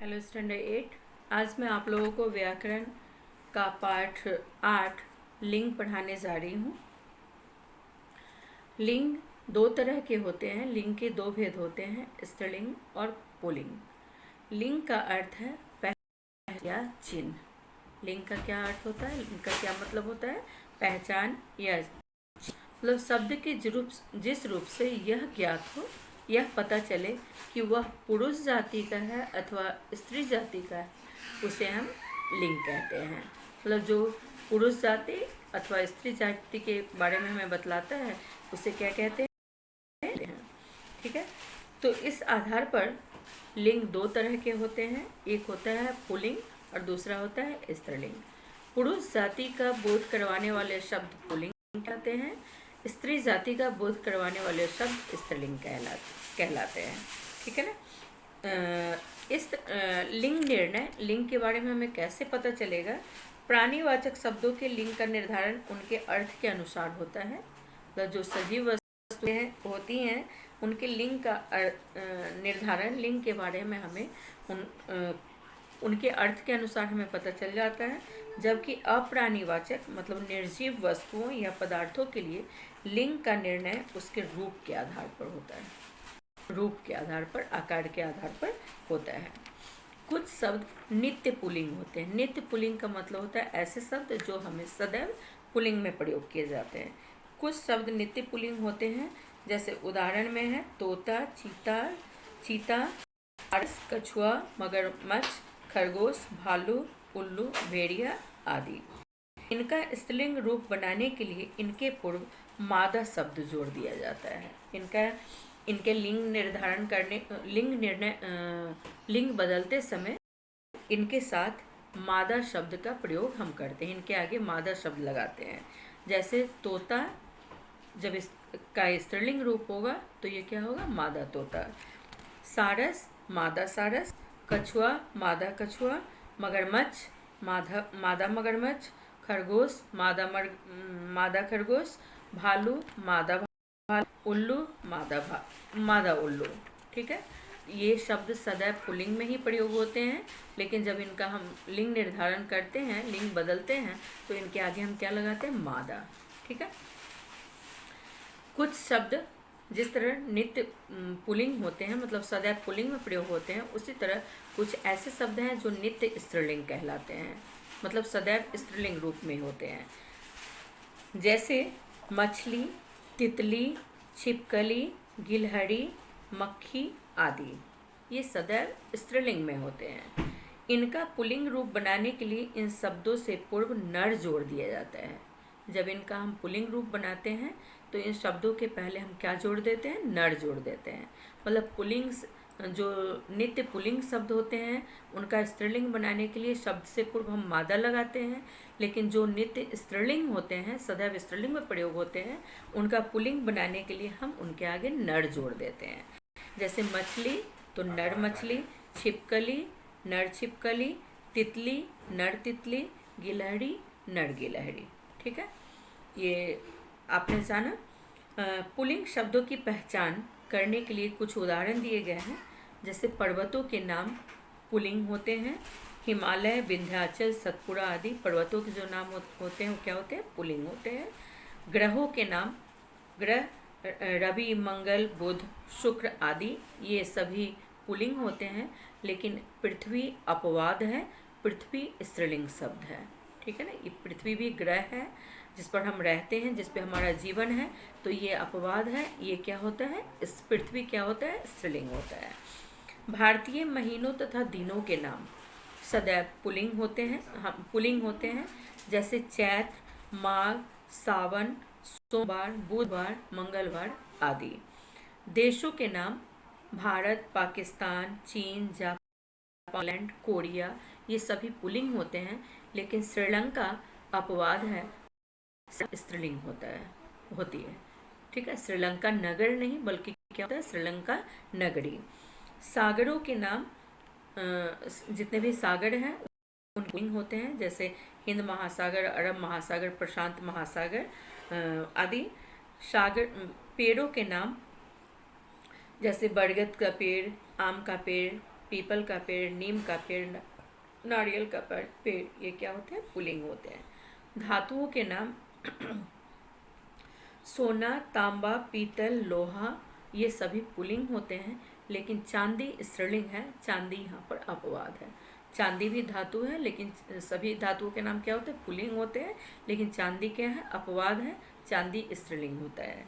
Hello standard 8। आज मैं आप लोगों को व्याकरण का पाठ 8 लिंग पढ़ाने जा रही हूँ। लिंग दो तरह के होते हैं। लिंग के दो भेद होते हैं, स्त्रीलिंग और पुल्लिंग। लिंग का अर्थ है पहचान या चिन्ह। लिंग का क्या अर्थ होता है, लिंग का क्या मतलब होता है? पहचान या मतलब शब्द के जिस रूप से यह ज्ञात हो, यह पता चले कि वह पुरुष जाति का है अथवा स्त्री जाति का है, उसे हम लिंग कहते हैं। मतलब जो पुरुष जाति अथवा स्त्री जाति के बारे में हमें बतलाता है, उसे क्या कहते हैं? ठीक है। तो इस आधार पर लिंग दो तरह के होते हैं। एक होता है पुल्लिंग और दूसरा होता है स्त्रीलिंग। पुरुष जाति का बोध करवाने वाले शब्द पुल्लिंग कहते हैं। स्त्री जाति का बोध करवाने वाले शब्द स्त्रीलिंग कहलाते हैं। ठीक है ना। इस लिंग निर्णय, लिंग के बारे में हमें कैसे पता चलेगा? प्राणीवाचक शब्दों के लिंग का निर्धारण उनके अर्थ के अनुसार होता है। तो जो सजीव वस्तुएं होती हैं उनके लिंग का निर्धारण, लिंग के बारे में हमें उनके अर्थ के अनुसार हमें पता चल जाता है। जबकि अप्राणीवाचक मतलब निर्जीव वस्तुओं या पदार्थों के लिए लिंग का निर्णय उसके रूप के आधार पर होता है। रूप के आधार पर, आकार के आधार पर होता है। कुछ शब्द नित्य पुल्लिंग होते हैं। नित्य पुल्लिंग का मतलब होता है ऐसे शब्द जो हमें सदैव पुल्लिंग में प्रयोग किए जाते हैं। कुछ शब्द नित्य पुल्लिंग होते हैं, जैसे उदाहरण में है तोता, चीता, कछुआ, मगरमच्छ, खरगोश, भालू, उल्लू, भेड़िया आदि। इनका स्त्रीलिंग रूप बनाने के लिए इनके पूर्व मादा शब्द जोड़ दिया जाता है। इनके लिंग बदलते समय इनके साथ मादा शब्द का प्रयोग हम करते हैं। इनके आगे मादा शब्द लगाते हैं। जैसे तोता जब इसका स्त्रीलिंग रूप होगा तो ये क्या होगा? मादा तोता। सारस मादा सारस, कछुआ मादा कछुआ, मगरमच्छ मादा मगरमच्छ, खरगोश मादा खरगोश, भालू मादा भालू, उल्लू मादा उल्लू। ठीक है। ये शब्द सदैव पुल्लिंग में ही प्रयोग होते हैं, लेकिन जब इनका हम लिंग निर्धारण करते हैं, लिंग बदलते हैं, तो इनके आगे हम क्या लगाते हैं? मादा। ठीक है। कुछ शब्द जिस तरह नित्य पुल्लिंग होते हैं, मतलब सदैव पुल्लिंग में प्रयोग होते हैं, उसी तरह कुछ ऐसे शब्द हैं जो नित्य स्त्रीलिंग कहलाते हैं, मतलब सदैव स्त्रीलिंग रूप में होते हैं। जैसे मछली, तितली, छिपकली, गिलहरी, मक्खी आदि, ये सदैव स्त्रीलिंग में होते हैं। इनका पुल्लिंग रूप बनाने के लिए इन शब्दों से पूर्व नर जोड़ दिया जाता है। जब इनका हम पुल्लिंग रूप बनाते हैं तो इन शब्दों के पहले हम क्या जोड़ देते हैं? नर जोड़ देते हैं। मतलब पुल्लिंग, जो नित्य पुल्लिंग शब्द होते हैं उनका स्त्रीलिंग बनाने के लिए शब्द से पूर्व हम मादा लगाते हैं, लेकिन जो नित्य स्त्रीलिंग होते हैं, सदैव स्त्रीलिंग में प्रयोग होते हैं, उनका पुल्लिंग बनाने के लिए हम उनके आगे नर जोड़ देते हैं। जैसे मछली तो नर मछली, छिपकली नर छिपकली, तितली नर तितली, गिलहरी नर गिलहरी। ठीक है। ये आपने जाना। पुल्लिंग शब्दों की पहचान करने के लिए कुछ उदाहरण दिए गए हैं। जैसे पर्वतों के नाम पुल्लिंग होते हैं। हिमालय, विंध्याचल, सतपुड़ा आदि पर्वतों के जो नाम होते हैं वो क्या होते हैं? पुल्लिंग होते हैं। ग्रहों के नाम, ग्रह रवि, मंगल, बुध, शुक्र आदि, ये सभी पुल्लिंग होते हैं। लेकिन पृथ्वी अपवाद है, पृथ्वी स्त्रीलिंग शब्द है। ठीक है ना। ये पृथ्वी भी ग्रह है जिस पर हम रहते हैं, जिस पे हमारा जीवन है, तो ये अपवाद है। ये क्या होता है? इस पृथ्वी क्या होता है? स्त्रीलिंग होता है। भारतीय महीनों तथा दिनों के नाम सदैव पुल्लिंग होते हैं। जैसे चैत्र, माघ, सावन, सोमवार, बुधवार, मंगलवार आदि। देशों के नाम भारत, पाकिस्तान, चीन, जापान, पोलैंड, कोरिया, ये सभी पुल्लिंग होते हैं। लेकिन श्रीलंका अपवाद है, स्त्रीलिंग होती है। ठीक है। श्रीलंका नगर नहीं बल्कि क्या होता है? श्रीलंका नगरी। सागरों के नाम, जितने भी सागर हैं उन पुल्लिंग होते हैं। जैसे हिंद महासागर, अरब महासागर, प्रशांत महासागर आदि। सागर पेड़ों के नाम, जैसे बरगद का पेड़, आम का पेड़, पीपल का पेड़, नीम का पेड़, नारियल का पेड़, ये क्या होते हैं? पुल्लिंग होते हैं। धातुओं के नाम सोना, तांबा, पीतल, लोहा, ये सभी पुल्लिंग होते हैं, लेकिन चांदी स्त्रीलिंग है। चांदी यहाँ पर अपवाद है। चांदी भी धातु है, लेकिन सभी धातुओं के नाम क्या होते हैं? पुल्लिंग होते हैं, लेकिन चांदी क्या है? अपवाद है। चांदी स्त्रीलिंग होता है।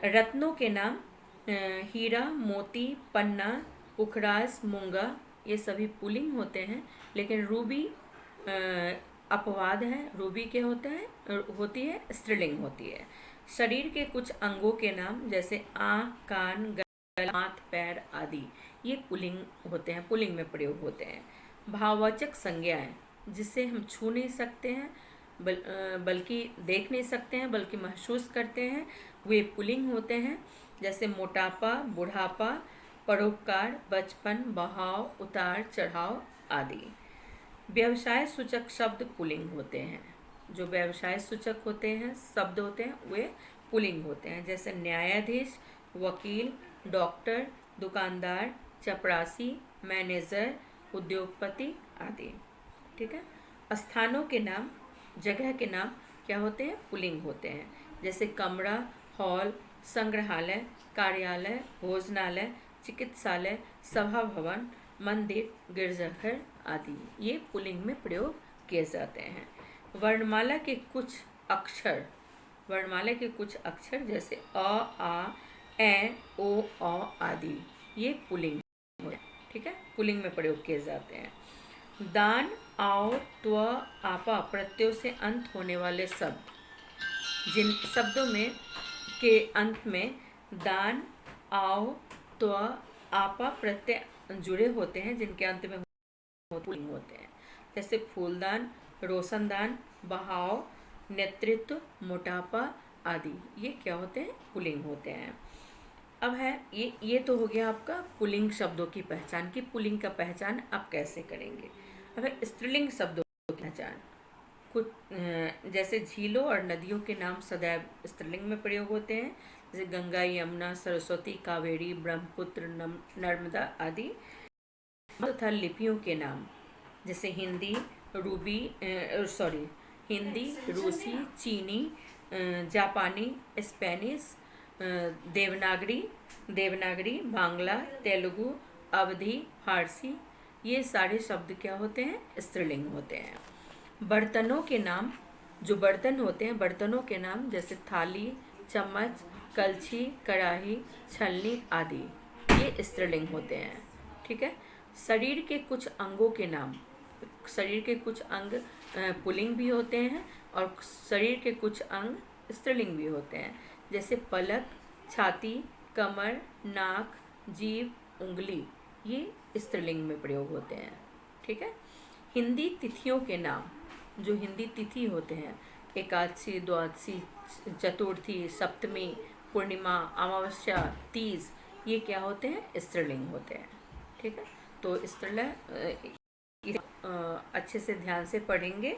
रत्नों के नाम हीरा, मोती, पन्ना, पुखराज, मूंगा, ये सभी पुल्लिंग होते हैं, लेकिन रूबी अपवाद है। रूबी क्या होता है? होती है, स्त्रीलिंग होती है। शरीर के कुछ अंगों के नाम जैसे आँख, कान, गला, हाथ, पैर आदि, ये पुल्लिंग होते हैं, पुल्लिंग में प्रयोग होते हैं। भाववाचक संज्ञाएं, जिसे हम छू नहीं सकते हैं, बल्कि देख नहीं सकते हैं, बल्कि महसूस करते हैं, वे पुल्लिंग होते हैं। जैसे मोटापा, बुढ़ापा, परोपकार, बचपन, बहाव, उतार चढ़ाव आदि। व्यवसाय सूचक शब्द पुल्लिंग होते हैं। जो व्यवसाय सूचक होते हैं, शब्द होते हैं, वे पुल्लिंग होते हैं। जैसे न्यायाधीश, वकील, डॉक्टर, दुकानदार, चपरासी, मैनेजर, उद्योगपति आदि। ठीक है। स्थानों के नाम, जगह के नाम क्या होते हैं? पुल्लिंग होते हैं। जैसे कमरा, हॉल, संग्रहालय, कार्यालय, भोजनालय, चिकित्सालय, सभा भवन, मंदिर, गिरजाघर आदि, ये पुल्लिंग में प्रयोग किए जाते हैं। वर्णमाला के कुछ अक्षर, वर्णमाला के कुछ अक्षर जैसे अ, आ, ए, ओ, औ आदि, ये पुल्लिंग है। ठीक है, पुल्लिंग में प्रयोग किए जाते हैं। दान, आओ, त्व, आपा प्रत्ययों से अंत होने वाले शब्द, जिन शब्दों में के अंत में दान, आओ, त्व, आपा प्रत्यय जुड़े होते हैं, जिनके अंत में पुल्लिंग होते हैं। जैसे फूलदान, रोशनदान, बहाव, नेतृत्व, मोटापा आदि, ये क्या होते हैं? पुल्लिंग होते हैं। अब है ये तो हो गया आपका पुल्लिंग शब्दों की पहचान की पुल्लिंग का पहचान आप कैसे करेंगे। अब है स्त्रीलिंग शब्दों की पहचान। कुछ जैसे झीलों और नदियों के नाम सदैव स्त्रीलिंग में प्रयोग होते हैं, जैसे गंगा, यमुना, सरस्वती, कावेरी, ब्रह्मपुत्र, नर्मदा आदि। तथा लिपियों के नाम जैसे हिंदी, हिंदी, रूसी, चीनी, जापानी, स्पेनिश, देवनागरी, बांग्ला, तेलुगु, अवधी, फारसी, ये सारे शब्द क्या होते हैं? स्त्रीलिंग होते हैं। बर्तनों के नाम, जो बर्तन होते हैं, बर्तनों के नाम जैसे थाली, चम्मच, कलछी, कढ़ाई, छलनी आदि, ये स्त्रीलिंग होते हैं। ठीक है। शरीर के कुछ अंगों के नाम, शरीर के कुछ अंग पुल्लिंग भी होते हैं और शरीर के कुछ अंग स्त्रीलिंग भी होते हैं। जैसे पलक, छाती, कमर, नाक, जीभ, उंगली, ये स्त्रीलिंग में प्रयोग होते हैं। ठीक है। हिंदी तिथियों के नाम, जो हिंदी तिथि होते हैं, एकादशी, द्वादशी, चतुर्थी, सप्तमी, पूर्णिमा, अमावस्या, तीज, ये क्या होते हैं? स्त्रीलिंग होते हैं। ठीक है। तो स्त्रीलिंग अच्छे से ध्यान से पढ़ेंगे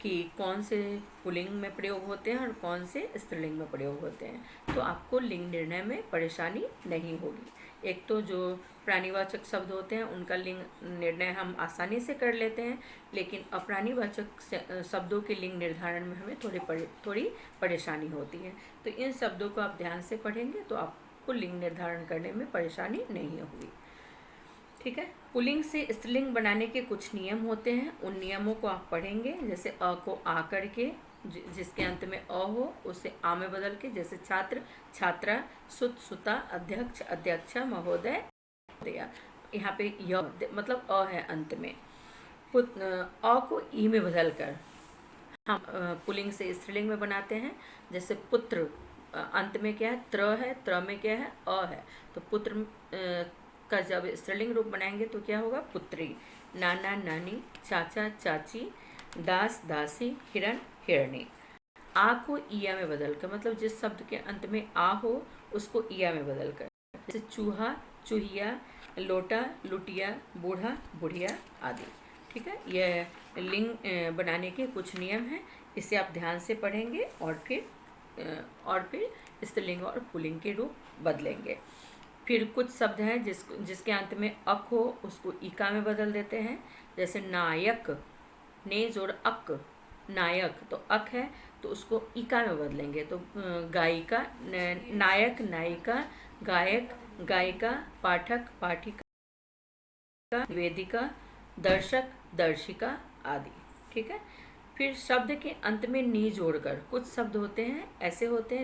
कि कौन से पुल्लिंग में प्रयोग होते हैं और कौन से स्त्रीलिंग में प्रयोग होते हैं, तो आपको लिंग निर्णय में परेशानी नहीं होगी। एक तो जो प्राणीवाचक शब्द होते हैं उनका लिंग निर्णय हम आसानी से कर लेते हैं, लेकिन अप्राणीवाचक शब्दों के लिंग निर्धारण में हमें थोड़ी परेशानी होती है। तो इन शब्दों को आप ध्यान से पढ़ेंगे तो आपको लिंग निर्धारण करने में परेशानी नहीं होगी। ठीक है। पुल्लिंग से स्त्रीलिंग बनाने के कुछ नियम होते हैं, उन नियमों को आप पढ़ेंगे। जैसे अ को आ करके, जिसके अंत में अ हो उसे आ में बदल के, जैसे छात्र, छात्रा, सुत, सुता, अध्यक्ष, अध्यक्षा, महोदय, महोदया। यहाँ पे य मतलब अ है अंत में। अ को ई में बदल कर हम पुल्लिंग से स्त्रीलिंग में बनाते हैं। जैसे पुत्र, अंत में क्या है? त्र है, त्र में क्या है? अ है। तो पुत्र का जब स्त्रीलिंग रूप बनाएंगे तो क्या होगा? पुत्री। नाना, नानी, चाचा, चाची, दास, दासी, हिरण, हिरणी। आ को इया में बदलकर, मतलब जिस शब्द के अंत में आ हो उसको इया में बदलकर, जैसे चूहा, चूहिया, लोटा, लुटिया, बूढ़ा, बुढ़िया आदि। ठीक है। यह लिंग बनाने के कुछ नियम हैं, इसे आप ध्यान से पढ़ेंगे और फिर स्त्रीलिंग और पुल्लिंग के रूप बदलेंगे। फिर कुछ शब्द हैं जिसके अंत में अक हो, उसको इका में बदल देते हैं। जैसे नायक, ने जोड़ अक, नायक तो अक है तो उसको इका में बदलेंगे तो गायिका, नायक नायिका, गायक गायिका, पाठक पाठिका, निवेदिका, दर्शक दर्शिका आदि। ठीक है। फिर शब्द के अंत में नी जोड़कर कुछ शब्द होते हैं ऐसे होते हैं